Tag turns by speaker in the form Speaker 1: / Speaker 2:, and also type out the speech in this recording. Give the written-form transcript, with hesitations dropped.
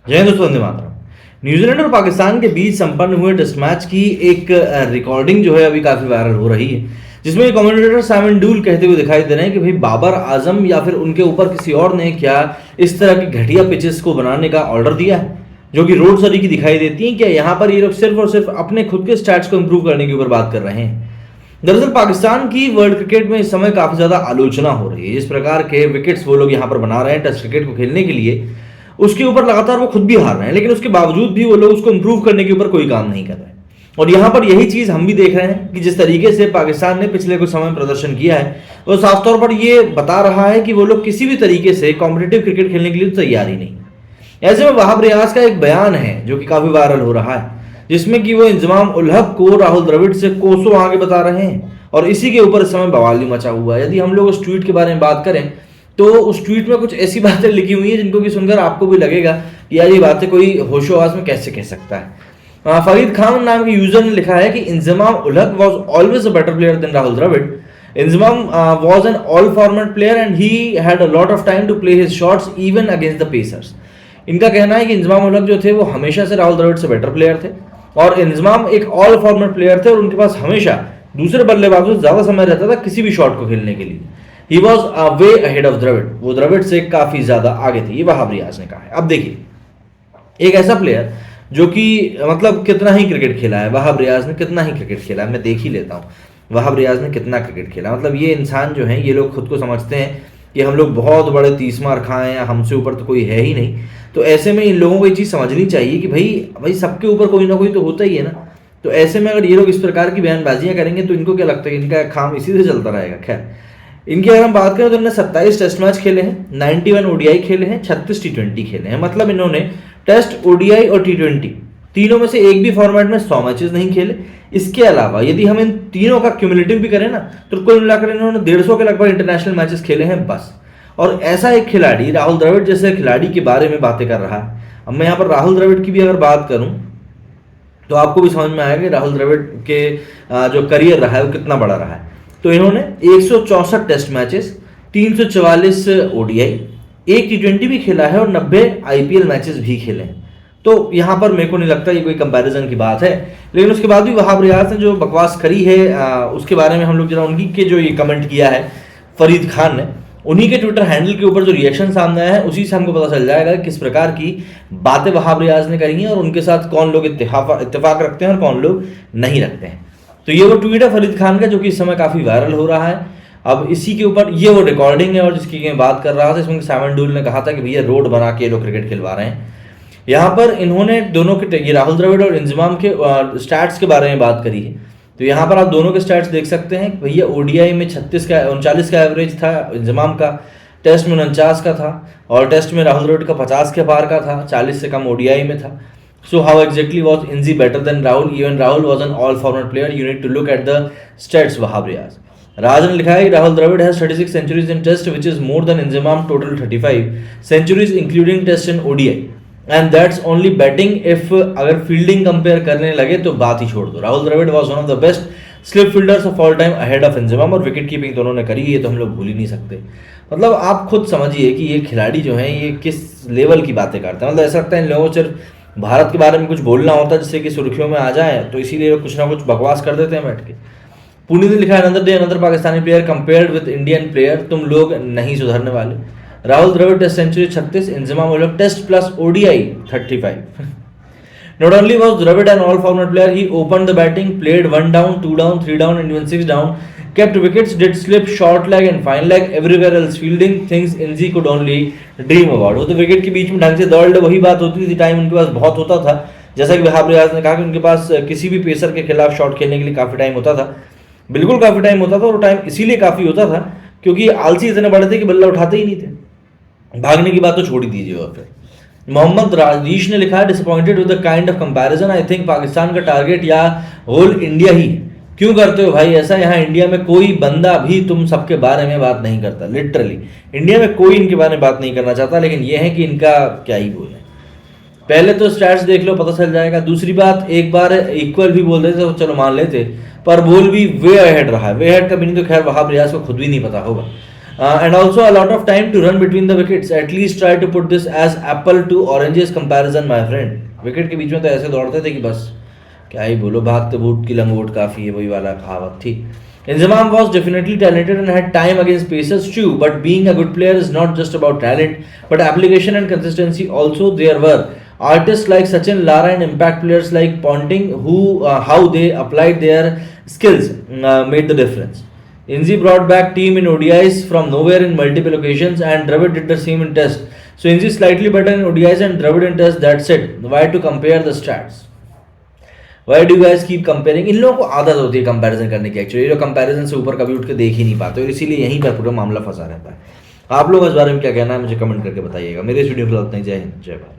Speaker 1: जय हिंद दोस्तों, वंदे मातरम। न्यूजीलैंड और पाकिस्तान के बीच संपन्न हुए टेस्ट मैच की एक रिकॉर्डिंग जो है अभी काफी वायरल हो रही है, जिसमें कमेंटेटर साइमन डूल कहते हुए दिखाई दे रहे हैं कि भाई बाबर आजम या फिर उनके ऊपर किसी और ने क्या इस तरह की घटिया पिचेस को बनाने का ऑर्डर दिया है जो कि रोड सरी की दिखाई देती है। क्या यहाँ पर ये लोग सिर्फ और सिर्फ अपने खुद के स्टैट्स को इंप्रूव करने के ऊपर बात कर रहे हैं? दरअसल पाकिस्तान की वर्ल्ड क्रिकेट में इस समय काफी ज्यादा आलोचना हो रही है। इस प्रकार के विकेट्स वो लोग यहाँ पर बना रहे हैं टेस्ट क्रिकेट को खेलने के लिए, उसके ऊपर लगातार वो खुद भी हार रहे हैं, लेकिन उसके बावजूद भी वो लोग उसको इंप्रूव करने के ऊपर कोई काम नहीं कर रहे हैं। और यहाँ पर यही चीज हम भी देख रहे हैं कि जिस तरीके से पाकिस्तान ने पिछले कुछ समय प्रदर्शन किया है, वो साफ तौर पर ये बता रहा है कि वो लोग किसी भी तरीके से कॉम्पिटिटिव क्रिकेट खेलने के लिए तैयार ही नहीं। ऐसे में वहाब रियाज का एक बयान है जो कि काफी वायरल हो रहा है, जिसमें कि वो इंजमाम उल हक को राहुल द्रविड़ से कोसों आगे बता रहे हैं, और इसी के ऊपर इस समय बवाली मचा हुआ है। यदि हम लोग उस ट्वीट के बारे में बात करें तो उस ट्वीट में कुछ ऐसी बातें लिखी हुई हैं जिनको कि सुनकर आपको भी लगेगा कि यार ये बातें कोई होशो आवाज में कैसे कह सकता है। फरीद खान नाम के यूजर ने लिखा है कि Inzamam ul Haq was always a better player than Rahul Dravid. Inzamam was an all format player and he had a lot of time to play his shots even against the pacers. इनका कहना है कि इंजमाम उल हक जो थे वो हमेशा से राहुल द्रविड़ से बेटर प्लेयर थे, और इंजमाम एक ऑल फॉर्मेट प्लेयर थे और उनके पास हमेशा दूसरे बल्लेबाजों से ज्यादा समय रहता था किसी भी शॉट को खेलने के लिए। He was way ahead of Dravid, वो द्रविड़ से काफी ज्यादा आगे थे, ये वहाब रियाज ने कहा है। अब देखिए, एक ऐसा प्लेयर जो कि मतलब कितना ही क्रिकेट खेला है, वहाब रियाज ने कितना ही क्रिकेट खेला है, मैं देख ही लेता हूँ वहाब रियाज ने कितना क्रिकेट खेला। मतलब ये इंसान जो है, ये लोग खुद को समझते हैं कि हम लोग बहुत बड़े 30 मार खाए हैं, हमसे ऊपर तो कोई है ही नहीं। तो ऐसे में इन लोगों को ये चीज़ समझनी चाहिए कि भाई सबके ऊपर कोई ना कोई तो होता ही है ना। तो ऐसे में अगर ये लोग इस प्रकार की बयानबाजियां करेंगे तो इनको क्या लगता है कि इनका काम इसी से चलता रहेगा। खैर, इनकी अगर हम बात करें तो इन्होंने 27 टेस्ट मैच खेले हैं, 91 ओडीआई खेले हैं, 36 टी20 खेले हैं। मतलब इन्होंने टेस्ट, ओडीआई और टी20 तीनों में से एक भी फॉर्मेट में 100 मैचेस नहीं खेले। इसके अलावा यदि हम इन तीनों का क्यूमुलेटिव भी करें ना तो कुल मिलाकर इन्होंने 150 के लगभग इंटरनेशनल मैचेस खेले हैं बस। और ऐसा एक खिलाड़ी, राहुल द्रविड़ जैसे खिलाड़ी के बारे में बातें कर रहा है। अब मैं यहाँ पर राहुल द्रविड़ की भी अगर बात करूं तो आपको भी समझ में आएगा कि राहुल द्रविड़ के जो करियर रहा है वो कितना बड़ा रहा है। तो इन्होंने 164 टेस्ट मैचेस, 344 ओडीआई, एक टी20 भी खेला है और 90 आईपीएल मैचेस भी खेले हैं। तो यहाँ पर मेरे को नहीं लगता ये कोई कंपैरिजन की बात है। लेकिन उसके बाद भी वहाब रियाज ने जो बकवास करी है उसके बारे में हम लोग जरा उनकी के जो ये कमेंट किया है फरीद खान ने, उन्हीं के ट्विटर हैंडल के ऊपर जो रिएक्शन सामने आया है उसी से हमको पता चल जाएगा किस प्रकार की बातें वहाब रियाज ने करी हैं और उनके साथ कौन लोग इत्तेफाक रखते हैं और कौन लोग नहीं रखते हैं। तो ये वो ट्वीट है फरीद खान का जो कि इस समय काफी वायरल हो रहा है। अब इसी के ऊपर ये वो रिकॉर्डिंग है और जिसकी मैं बात कर रहा था, इसमें साइमन डूल ने कहा था कि भैया रोड बना के ये लोग क्रिकेट खिलवा रहे हैं। यहाँ पर इन्होंने दोनों के, ये राहुल द्रविड़ और इंजमाम के स्टैट्स के बारे में बात करी है। तो यहाँ पर आप दोनों के स्टैट्स देख सकते हैं। भैया ओडीआई में 39 का एवरेज था इंजमाम का, टेस्ट में 49 का था, और टेस्ट में राहुल द्रविड़ का 50 के पार का था, 40 से कम ओडीआई में था। So how exactly was Inzi better than Rahul? Even Rahul was an all-format player. You need to look at the stats. Wahab Riaz. राज ने लिखा है कि Rahul Dravid has 36 centuries in Test, which is more than Inzamam total 35 centuries including Test and ODI. And that's only batting. If अगर fielding compare करने लगे तो बात ही छोड़ दो। Rahul Dravid was one of the best slip fielders of all time ahead of Inzamam, और wicket keeping दोनों ने करी, ये तो हम लोग भूल ही नहीं सकते। मतलब आप खुद समझिए कि ये खिलाड़ी जो हैं ये किस लेवल की बातें करते हैं। मतलब ऐसा लगता है इन लोगों को सिर्फ भारत के बारे में कुछ बोलना होता है जिससे कि सुर्खियों में आ जाए, तो इसीलिए कुछ ना कुछ बकवास कर देते हैं बैठ के। पुनीत ने लिखा है another day another Pakistani player compared with Indian player, तुम लोग नहीं सुधरने वाले। Rahul Dravid test century 36, Inzamam ul Haq test plus ODI 35। Not only was Dravid an all-format player, he opened the batting, played 1 down, 2 down, 3 down, and even 6 down, kept wickets, did slip, short leg and fine leg, everywhere else fielding things Inzi could only dream about. वो तो wicket के बीच में ढंग से दौड़ ले, वही बात होती थी, टाइम उनके पास बहुत होता था। जैसा कि वहाब रियाज ने कहा कि उनके पास किसी भी पेसर के खिलाफ शॉट खेलने के लिए काफी टाइम होता था। बिल्कुल काफी टाइम होता था, और टाइम इसीलिए काफी होता था क्योंकि आलसी इतने बड़े थे कि बल्ला उठाते ही नहीं थे। भागने की बात तो छोड़ ही दीजिए। और फिर मोहम्मद राजेश ने लिखा है disappointed with the kind of comparison, I think Pakistan का टारगेट या होल इंडिया ही। क्यों करते हो भाई ऐसा? यहाँ इंडिया में कोई बंदा भी तुम सबके बारे में बात नहीं करता। लिटरली इंडिया में कोई इनके बारे में बात नहीं करना चाहता, लेकिन यह है कि इनका क्या ही बोले। पहले तो स्टैट्स देख लो, पता चल जाएगा। दूसरी बात, एक बार इक्वल भी बोल देते तो चलो मान लेते, पर बोल भी वे अहेड रहा है। वे अहेड का मीनिंग तो खैर वहाब रियाज को खुद भी नहीं पता होगा। And also a lot of time to run between the wickets. At least try to put this as apple to oranges comparison, my friend. Wicket के बीच में तो ऐसे दौड़ते थे कि बस क्या ही बोलो, भागते बूट की लंगोट काफी है, वही वाला कहावत थी. Inzamam was definitely talented and had time against pacers too, but being a good player is not just about talent, but application and consistency also. There were artists like Sachin, Lara, and impact players like Ponting who how they applied their skills made the difference. Inzi brought back team in ODIs from nowhere in multiple occasions, and Dravid did the same in Test. So Inzi slightly better in ODIs and Dravid in Test. That's it. Why to compare the stats? Why do you guys keep comparing? इन लोगों को आदत होती है comparison करने की. Actually ये लोग comparison से ऊपर कभी उठ के देख ही नहीं पाते और इसीलिए यहीं पर पूरा मामला फंसा रहता है. आप लोग इस बारे में क्या कहना है मुझे कमेंट करके बताइएगा. मेरे इस वीडियो को इतना ही. जय हिंद, जय भारत.